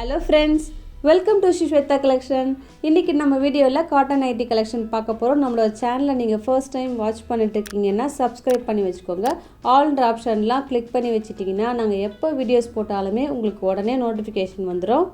Hello friends, welcome to Shweta collection. இன்றைக்கி நம்ம வீடியோவில் காட்டன் நைட்டி கலெக்ஷன் பார்க்க போகிறோம். நம்மளோட சேனலை நீங்கள் ஃபர்ஸ்ட் டைம் வாட்ச் பண்ணிட்டு இருக்கீங்கன்னா சப்ஸ்கிரைப் பண்ணி வச்சுக்கோங்க. ஆல்ன்ற ஆப்ஷன்லாம் கிளிக் பண்ணி வச்சுட்டிங்கன்னா நாங்கள் எப்போ வீடியோஸ் போட்டாலுமே உங்களுக்கு உடனே நோட்டிஃபிகேஷன் வந்துடும்.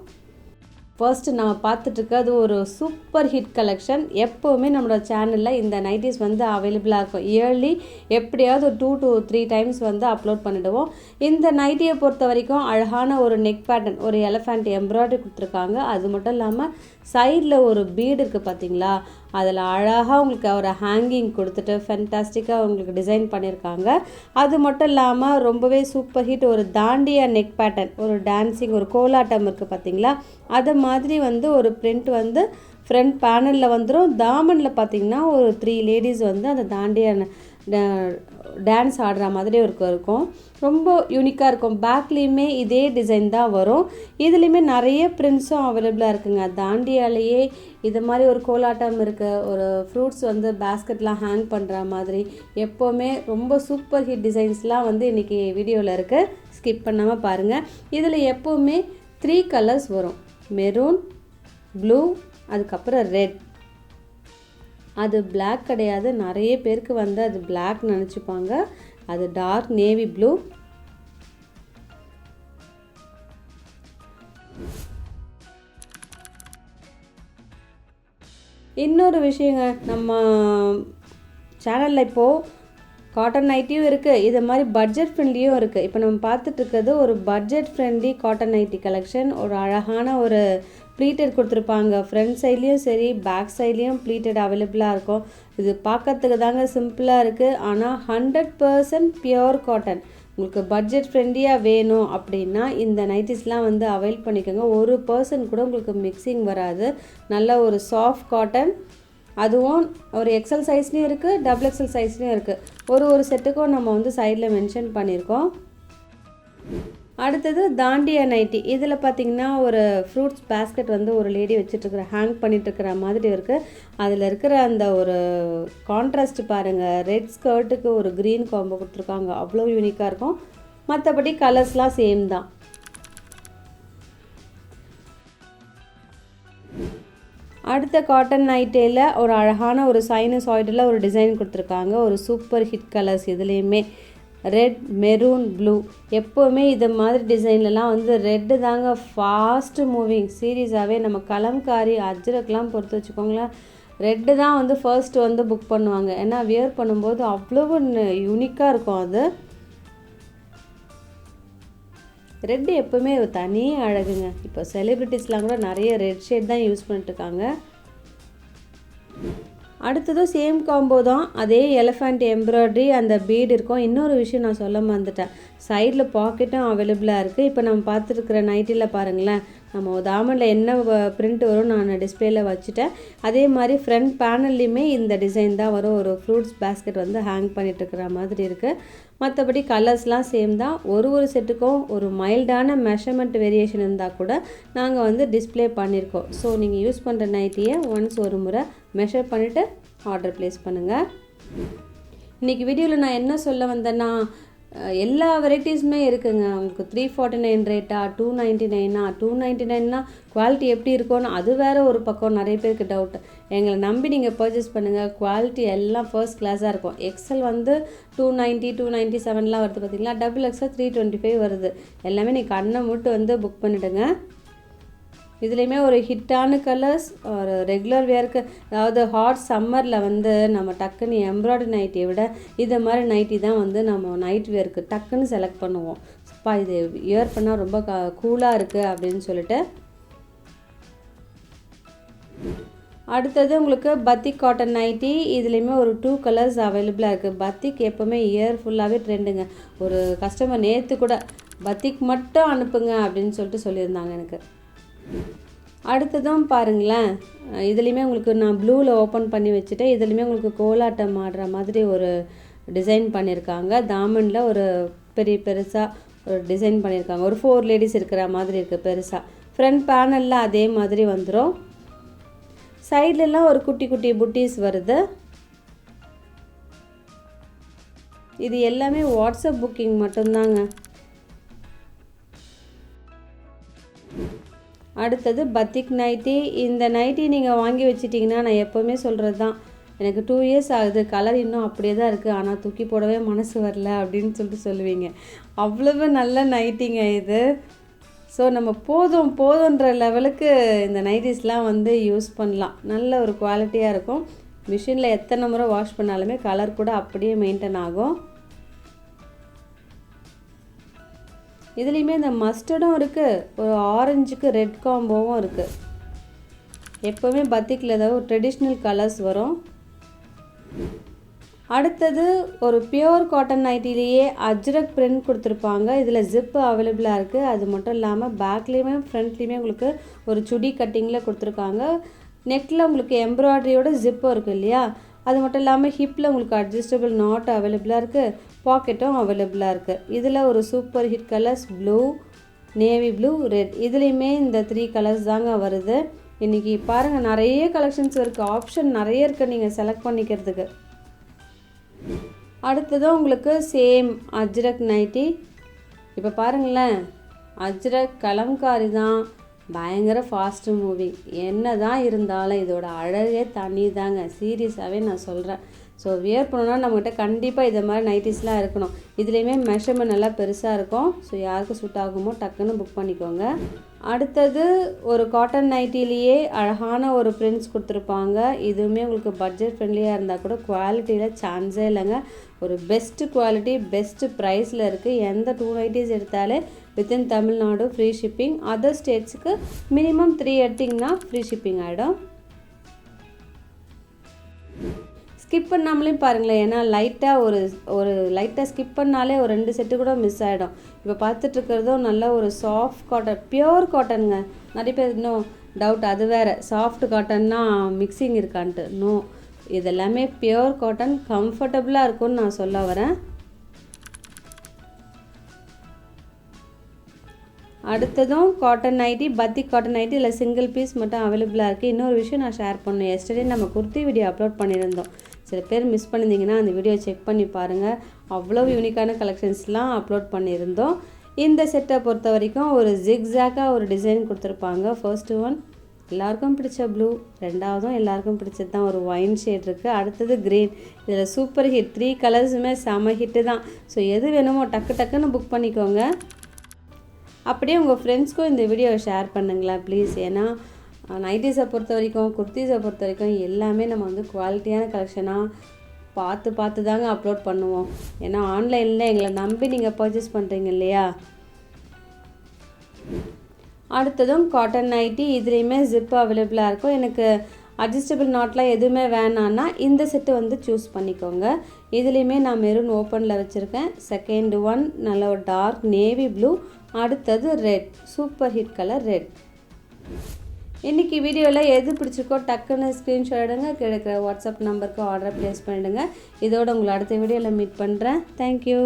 ஃபர்ஸ்ட்டு நம்ம பார்த்துட்ருக்கிறது ஒரு சூப்பர் ஹிட் கலெக்ஷன். எப்போவுமே நம்மளோட சேனலில் இந்த நைட்டிஸ் வந்து அவைலபிளாக இருக்கும். இயர்லி எப்படியாவது ஒரு 2 to 3 டைம்ஸ் வந்து அப்லோட் பண்ணிவிடுவோம். இந்த நைட்டியை பொறுத்த வரைக்கும் அழகான ஒரு நெக் பேட்டர்ன், ஒரு எலஃபண்ட் எம்ப்ராய்டரி கொடுத்துருக்காங்க. அது மட்டும் இல்லாமல் சைடில் ஒரு பீடு இருக்குது பார்த்தீங்களா, அதில் அழகாக உங்களுக்கு ஒரு ஹேங்கிங் கொடுத்துட்டு ஃபென்டாஸ்டிக்காக உங்களுக்கு டிசைன் பண்ணியிருக்காங்க. அது மட்டும் இல்லாமல் ரொம்பவே சூப்பர் ஹிட் ஒரு தாண்டியா நெக் பேட்டர்ன், ஒரு டான்ஸிங் ஒரு கோலாட்டம் இருக்குது பார்த்தீங்களா, அது மாதிரி வந்து ஒரு பிரிண்ட் வந்து ஃப்ரண்ட் பேனலில் வந்துடும். தாமனில் பார்த்திங்கன்னா ஒரு 3 லேடிஸ் வந்து அந்த தாண்டியா டான்ஸ் ஆடுற மாதிரி இருக்கும். ரொம்ப யூனிக்காக இருக்கும். பேக்லேயுமே இதே டிசைன் தான் வரும். இதுலேயுமே நிறைய பிரிண்ட்ஸும் அவைலபிளாக இருக்குங்க. தாண்டியாலேயே இது மாதிரி ஒரு கோலாட்டம் இருக்குது, ஒரு ஃப்ரூட்ஸ் வந்து பேஸ்கெட்லாம் ஹேங் பண்ணுற மாதிரி எப்போவுமே ரொம்ப சூப்பர் ஹிட் டிசைன்ஸ்லாம் வந்து இன்றைக்கி வீடியோவில் இருக்குது. ஸ்கிப் பண்ணாமல் பாருங்கள். இதில் எப்போவுமே 3 கலர்ஸ் வரும். மெரூன், ப்ளூ, அதுக்கப்புறம் ரெட். அது பிளாக் கிடையாது, நிறைய பேருக்கு வந்து அது பிளாக் நினச்சிப்பாங்க. அது டார்க் நேவி ப்ளூ. இன்னொரு விஷயங்க, நம்ம சேனலில் இப்போது காட்டன் நைட்டியும் இருக்குது, இது மாதிரி பட்ஜெட் ஃப்ரெண்ட்லியும் இருக்குது. இப்போ நம்ம பார்த்துட்ருக்கிறது ஒரு budget friendly cotton nightie collection. ஒரு அழகான ஒரு ப்ளீட்டட் கொடுத்துருப்பாங்க. ஃப்ரண்ட் சைட்லேயும் சரி பேக் சைட்லேயும் ப்ளீட்டட் அவைலபிளாக இருக்கும். இது பார்க்கறதுக்கு தாங்க சிம்பிளாக இருக்குது, ஆனால் 100% பியோர் காட்டன். உங்களுக்கு பட்ஜெட் ஃப்ரெண்ட்லியாக வேணும் அப்படின்னா இந்த நைட்டிஸ்லாம் வந்து அவைல் பண்ணிக்கோங்க. 1% கூட உங்களுக்கு மிக்சிங் வராது. நல்ல ஒரு சாஃப்ட் காட்டன். அதுவும் ஒரு எக்ஸல் சைஸ்லேயும் இருக்குது, டபுள் எக்ஸல் சைஸ்லேயும் இருக்குது. ஒரு செட்டுக்கும் நம்ம வந்து சைடில் மென்ஷன் பண்ணியிருக்கோம். அடுத்தது தாண்டியா நைட்டி. இதில் பார்த்திங்கன்னா ஒரு ஃப்ரூட்ஸ் பேஸ்கெட் வந்து ஒரு லேடி வச்சுட்டுருக்குற ஹேங் பண்ணிட்டுருக்கிற மாதிரி இருக்குது. அதில் இருக்கிற அந்த ஒரு கான்ட்ராஸ்ட் பாருங்கள். ரெட் ஸ்கர்ட்டுக்கு ஒரு க்ரீன் காம்போ கொடுத்துருக்காங்க, அவ்வளோ யூனிக்காக இருக்கும். மற்றபடி கலர்ஸ்லாம் சேம் தான். அடுத்த காட்டன் நைட்டியில் ஒரு அழகான ஒரு சைனசாய்டில் ஒரு டிசைன் கொடுத்துருக்காங்க. ஒரு சூப்பர் ஹிட் கலர்ஸ். இதுலேயுமே ரெட், மெரூன், ப்ளூ. எப்போவுமே இது மாதிரி டிசைன்லலாம் வந்து ரெட்டு தாங்க ஃபாஸ்ட்டு மூவிங். சீரியஸாகவே நம்ம கலம்காரி அஜ்ரக்லாம் பொறுத்து வச்சுக்கோங்களேன், ரெட்டு தான் வந்து ஃபர்ஸ்ட் வந்து புக் பண்ணுவாங்க. ஏன்னா வியர் பண்ணும்போது அவ்வளவு யூனிக்காக இருக்கும். அது ரெட்டு எப்போவுமே தனி அழகுங்க. இப்போ செலிப்ரிட்டிஸ்லாம் கூட நிறைய ரெட் ஷேட் தான் யூஸ் பண்ணிட்டுருக்காங்க. அடுத்ததும் சேம் காம்போ தான். அதே எலஃபண்ட் எம்ப்ராய்டரி அந்த பீடு இருக்கும். இன்னொரு விஷயம் நான் சொல்ல மறந்துட்டேன், சைடில் பாக்கெட்டும் அவைலபிளாக இருக்குது. இப்போ நம்ம பார்த்துருக்குற நைட்டியில் பாருங்களேன், நம்ம தாமனில் என்ன பிரிண்ட் வரும் நான் டிஸ்பிளேயில் வச்சுட்டேன். அதே மாதிரி ஃப்ரண்ட் பேனல்லையுமே இந்த டிசைன் தான் வரும். ஒரு ஃப்ரூட்ஸ் பேஸ்கெட் வந்து ஹேங் பண்ணிட்டுருக்கிற மாதிரி இருக்குது. மற்றபடி கலர்ஸ்லாம் சேம் தான். ஒரு செட்டுக்கும் ஒரு மைல்டான மெஷர்மெண்ட் வேரியேஷன் இருந்தால் கூட நாங்கள் வந்து டிஸ்பிளே பண்ணியிருக்கோம். ஸோ நீங்கள் யூஸ் பண்ணுற நைட்டியை ஒன்ஸ் ஒரு முறை மெஷர் பண்ணிவிட்டு ஆர்டர் ப்ளேஸ் பண்ணுங்கள். இன்றைக்கி வீடியோவில் நான் என்ன சொல்ல வந்தேன்னா, எல்லா வெரைட்டிஸுமே இருக்குங்க. உங்களுக்கு 349 ரேட்டா, 299 299 குவாலிட்டி எப்படி இருக்கும்னு அது வேறு ஒரு பக்கம் நிறைய பேருக்கு டவுட். எங்களை நம்பி நீங்கள் பர்ச்சேஸ் பண்ணுங்கள். குவாலிட்டி எல்லாம் ஃபர்ஸ்ட் கிளாஸாக இருக்கும். எக்ஸல் வந்து 290 297 வருது பார்த்தீங்களா, டபுள் எக்ஸல் 325 வருது. எல்லாமே நீங்கள் கண்ணை மூட்டு வந்து புக் பண்ணிவிடுங்க. இதுலேயுமே ஒரு ஹிட்டான கலர்ஸ், ஒரு ரெகுலர் வேர்க்கு, அதாவது ஹாட் சம்மரில் வந்து நம்ம டக்குன்னு எம்ப்ராய்டரி நைட்டியை விட இது மாதிரி நைட்டி தான் வந்து நம்ம நைட் வேர்க்கு டக்குன்னு செலக்ட் பண்ணுவோம். இது இயர் பண்ணால் ரொம்ப கூலாக இருக்குது அப்படின்னு சொல்லிட்டு. அடுத்தது உங்களுக்கு பத்திக் காட்டன் நைட்டி. இதுலேயுமே ஒரு 2 கலர்ஸ் அவைலபிளாக இருக்குது. பத்திக் எப்போவுமே இயர் ஃபுல்லாகவே ட்ரெண்டுங்க. ஒரு கஸ்டமர் நேற்று கூட பத்திக் மட்டும் அனுப்புங்க அப்படின்னு சொல்லிட்டு சொல்லியிருந்தாங்க எனக்கு. அடுத்ததும் பாருங்களேன், இதுலேயுமே உங்களுக்கு நான் ப்ளூவில் ஓப்பன் பண்ணி வச்சுட்டேன். இதுலேயுமே உங்களுக்கு கோலாட்டம் ஆடுற மாதிரி ஒரு டிசைன் பண்ணியிருக்காங்க. தாமனில் ஒரு பெருசாக ஒரு டிசைன் பண்ணியிருக்காங்க. ஒரு 4 லேடிஸ் இருக்கிற மாதிரி இருக்குது பெருசாக. ஃப்ரண்ட் பேனலில் அதே மாதிரி வந்துடும். சைட்லலாம் ஒரு குட்டி குட்டி புட்டீஸ் வருது. இது எல்லாமே வாட்ஸ்அப் புக்கிங் மட்டும்தாங்க. அடுத்தது பத்திக் நைட்டி. இந்த நைட்டி நீங்கள் வாங்கி வச்சிட்டிங்கன்னா நான் எப்போவுமே சொல்கிறது தான், எனக்கு 2 இயர்ஸ் ஆகுது, கலர் இன்னும் அப்படியே தான் இருக்குது, ஆனால் தூக்கி போடவே மனசு வரல அப்படின்னு சொல்லுவீங்க. அவ்வளவு நல்ல நைட்டிங்க இது. ஸோ நம்ம போதுன்ற லெவலுக்கு இந்த நைட்டிஸ்லாம் வந்து யூஸ் பண்ணலாம். நல்ல ஒரு குவாலிட்டியாக இருக்கும். மிஷினில் எத்தனை முறை வாஷ் பண்ணாலுமே கலர் கூட அப்படியே மெயின்டைன் ஆகும். இதுலேயுமே இந்த மஸ்டர்டும் இருக்குது, ஒரு ஆரஞ்சுக்கு ரெட் காம்போவும் இருக்குது. எப்போவுமே பத்திக்கில் ஏதாவது ஒரு ட்ரெடிஷ்னல் கலர்ஸ் வரும். அடுத்தது ஒரு பியோர் காட்டன் நைட்டிலேயே அஜ்ரக் பிரிண்ட் கொடுத்துருப்பாங்க. இதில் ஜிப்பு அவைலபிளாக இருக்குது. அது மட்டும் இல்லாமல் பேக்லேயுமே ஃப்ரண்ட்லேயுமே உங்களுக்கு ஒரு சுடி கட்டிங்கில் கொடுத்துருக்காங்க. நெக்கில் உங்களுக்கு எம்ப்ராய்டரியோட ஜிப்பும் இருக்குது இல்லையா. அது மட்டும் இல்லாமல் ஹிப்பில் உங்களுக்கு அட்ஜஸ்டபிள் நாட் அவைலபிளாக இருக்குது, பாக்கெட்டும் அவைலபிளாக இருக்குது. இதில் ஒரு super hit colours blue, navy blue, red. இதுலேயுமே இந்த 3 கலர்ஸ் தாங்க வருது. இன்றைக்கி பாருங்கள் நிறைய கலெக்ஷன்ஸ் இருக்குது, ஆப்ஷன் நிறைய இருக்குது நீங்கள் செலக்ட் பண்ணிக்கிறதுக்கு. அடுத்ததும் உங்களுக்கு சேம் அஜ்ரக் நைட்டி. இப்போ பாருங்களேன், அஜ்ரக் கலம்காரி தான், பயங்கர ஃபாஸ்ட்டு மூவிங். என்ன தான் இருந்தாலும் இதோட அழகே தனி தாங்க, சீரியஸாகவே நான் சொல்கிறேன். ஸோ வியர் பண்ணோன்னா நம்மகிட்ட கண்டிப்பாக இதை மாதிரி நைட்டிஸ்லாம் இருக்கணும். இதுலேயுமே மெஷர்மெண்ட் நல்லா பெருசாக இருக்கும். ஸோ யாருக்கு சூட் ஆகுமோ டக்குன்னு புக் பண்ணிக்கோங்க. அடுத்தது ஒரு காட்டன் நைட்டிலேயே அழகான ஒரு பிரிண்ட்ஸ் கொடுத்துருப்பாங்க. இதுவுமே உங்களுக்கு பட்ஜெட் ஃப்ரெண்ட்லியாக இருந்தால் கூட குவாலிட்டியில் சான்ஸே இல்லைங்க. ஒரு பெஸ்ட்டு குவாலிட்டி, பெஸ்ட்டு ப்ரைஸில் இருக்குது. எந்த 2 நைட்டிஸ் எடுத்தாலே within Tamil Nadu free shipping. Other ஸ்டேட்ஸுக்கு minimum 3 எடுத்திங்கன்னா ஃப்ரீ ஷிப்பிங் ஆகிடும். ஸ்கிப் பண்ணாமலேயும் பாருங்களேன், ஏன்னா லைட்டாக ஸ்கிப் பண்ணாலே ஒரு 2 செட்டு கூட மிஸ் ஆகிடும். இப்போ பார்த்துட்ருக்கிறதும் நல்ல ஒரு சாஃப்ட் காட்டன், பியோர் காட்டனுங்க. நிறைய பேர் இன்னும் டவுட், அது வேறு சாஃப்ட் காட்டன்னா மிக்சிங் இருக்கான்ட்டு. நோ, இதெல்லாமே பியோர் காட்டன், கம்ஃபர்டபுளாக இருக்கும்னு நான் சொல்ல வரேன். அடுத்ததும் காட்டன் நைட்டி, பத்திக் காட்டன் நைட்டி. இல்லை சிங்கிள் பீஸ் மட்டும் அவைலபிளாக இருக்குது. இன்னொரு விஷயம் நான் ஷேர் பண்ணேன், எஸ்டர்டே நம்ம குர்த்தி வீடியோ அப்லோட் பண்ணியிருந்தோம். சில பேர் மிஸ் பண்ணியிருந்தீங்கன்னா அந்த வீடியோ செக் பண்ணி பாருங்கள். அவ்வளோ யூனிக்கான கலெக்ஷன்ஸ்லாம் அப்லோட் பண்ணியிருந்தோம். இந்த செட்டை பொறுத்த வரைக்கும் ஒரு ஜிக்ஸாக்காக ஒரு டிசைன் கொடுத்துருப்பாங்க. ஃபர்ஸ்ட்டு ஒன் எல்லாருக்கும் பிடிச்ச ப்ளூ, ரெண்டாவதும் எல்லாருக்கும் பிடிச்சது தான் ஒரு ஒயின் ஷேட் இருக்குது. அடுத்தது க்ரீன். இதில் சூப்பர் ஹிட் 3 கலர்ஸுமே செம ஹிட்டு தான். ஸோ எது வேணுமோ டக்குன்னு புக் பண்ணிக்கோங்க. அப்படியே உங்கள் ஃப்ரெண்ட்ஸ்க்கும் இந்த வீடியோவை ஷேர் பண்ணுங்களேன் ப்ளீஸ். ஏன்னா நைட்டிஸை பொறுத்த வரைக்கும், குர்த்திஸை பொறுத்த வரைக்கும் எல்லாமே நம்ம வந்து குவாலிட்டியான கலெக்ஷனாக பார்த்து தாங்க அப்லோட் பண்ணுவோம். ஏன்னா ஆன்லைனில் எங்களை நம்பி நீங்கள் பர்ச்சேஸ் பண்ணுறீங்க இல்லையா. அடுத்ததும் காட்டன் நைட்டி. இதுலேயுமே ஜிப்பு அவைலபிளாக இருக்கும். எனக்கு அட்ஜஸ்டபிள் நாட்லாம் எதுவுமே வேணான்னா இந்த செட்டு வந்து சூஸ் பண்ணிக்கோங்க. இதுலேயுமே நான் மெரூன் ஓப்பனில் வச்சுருக்கேன். செகண்ட் ஒன் நல்ல ஒரு டார்க் நேவி ப்ளூ. அடுத்தது red, super hit colour red. இன்றைக்கி வீடியோவில் எது பிடிச்சிருக்கோ டக்குன்னு ஸ்க்ரீன்ஷாட் எடுங்க, கிடைக்கிற வாட்ஸ்அப் நம்பருக்கு ஆர்டரை ப்ளேஸ் பண்ணிவிடுங்க. இதோட உங்களை அடுத்த வீடியோவில் மீட் பண்ணுறேன். தேங்க்யூ.